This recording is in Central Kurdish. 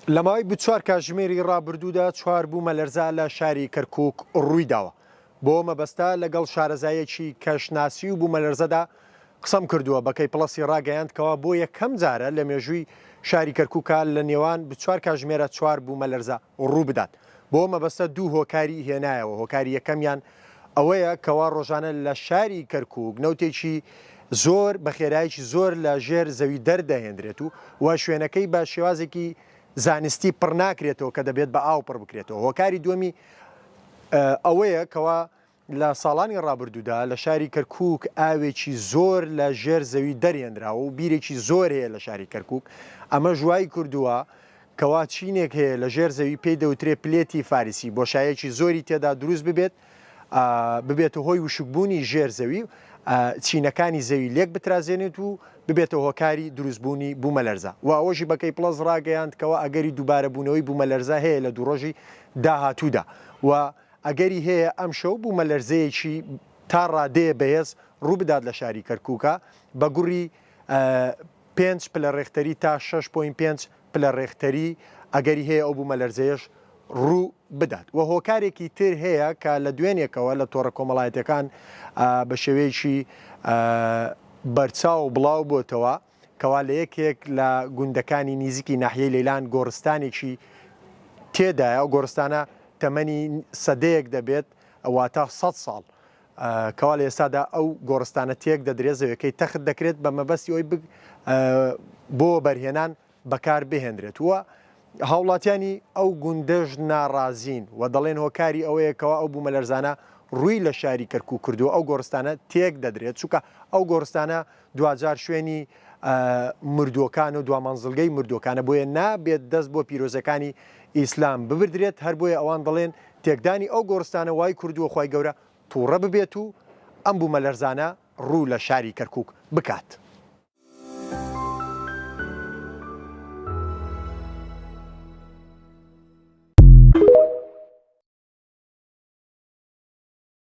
لە ماوەی بچوار کاتژمێری ڕابردوودا چوار بوو مەلەرزە لە شاری کەرکووک ڕوویداوە. بۆ مەبەستا لەگەڵ شارەزایەکی کەشناسی و بوو مەلەرزەدا قسەم کردووە بە کەیپڵەسی ڕاگەیاندکەوە بۆ یەکەم جارە لە مێژووی شاری کەرکووکە لە نێوان بچوار کاتژمێرە چوار بوو مەلەرزە ڕوو بدات. بۆ مەبەستە دوو هۆکاری هێنایەوە. هۆکاری یەکەمیان ئەوەیە کەوا ڕۆژانە لە شاری کەرکووک نەوتێکی زۆر بە خێرایکی زۆر لە ژێر زەوی دەردەهێنرێت و شوێنەکەی بە شێوازێکی زانستی پڕ ناکرێتەوە کە دەبێت بە ئاو پڕ بکرێتەوە. هۆکاری دووەمی ئەوەیە کەوا لە ساڵانی ڕابردوودا لە شاری کەرکووک ئاوێکی زۆر لە ژێر زەوی دەرهێنراوە و بیرێکی زۆر هەیە لە شاری کەرکووک. ئەمە ژوای کردووە کەوا چینێک هەیە لە ژێر زەوی پێی دەوترێت پلێتی فارسی بۆشایەکی زۆری تێدا دروست ببێتە هۆی وشکبوونی ژێر زەوی چینەکانی زەوی لێک بترازێنێت و ببێتە هۆکاری دروستبوونی بوومەلەرزە. و ئەوەشی بە کەیپڵەس ڕاگەیاندکەوە ئەگەری دووبارەبوونەوەی بوومەلەرزە هەیە لە دووڕۆژی داهاتوودا و ئەگەری هەیە ئەم شەو بوومەلەرزەیەکی تا ڕادەیە بەهێز ڕوو بدات لە شاری کەرکووکە بە گوڕی 5 پلە ڕێختەری تا 6.5 پلە ڕێختەری ئەگەری هەیە ئەو بوومەلەرزەیەش ڕوو بدات. و هۆکارێکی تر هەیە کە لە دوێنێکەوە لە تۆڕە کۆمەڵایەتەکان بە شێوەیەکی بەرچاو و بڵاو بۆتەوە کەوا لە یەکێک لە گوندەکانی نزیکی ناحیەی لەیلان گۆڕستانێکی تێدایە و گۆڕستانە تەمەنی سەدەیەک دەبێت ئەواتە 100 ساڵ کەوا لە ئێستادا ئەو گۆڕستانە تێک دەدرێت زەویەکەی تەخت دەکرێت بە مەبەستی ئەوی بۆ بەرهێنان بەکار بهێنرێت. وە هاوڵاتیانی ئەو گوندەژ ناڕازین و دەڵێن هۆکاری ئەوەیەکەوە ئەو بوومەلەرزانە ڕووی لە شاری کەرکووک کردو ئەو گۆڕستانە تێک دەدرێت چونکە ئەو گۆڕستانە دوجار شوێنی مردووەکان و دوامەنزڵگەی مردووەکانە بۆیە نابێت دەست بۆ پیرۆزەکانی ئیسلام ببردرێت هەر بۆیە ئەوان دەڵێن تێکدانی ئەو گۆڕستانە وای کردووە خی گەورە تووڕە ببێت و ئەم بوومەلەرزانە ڕوو لە شاری کەرکووک بکات.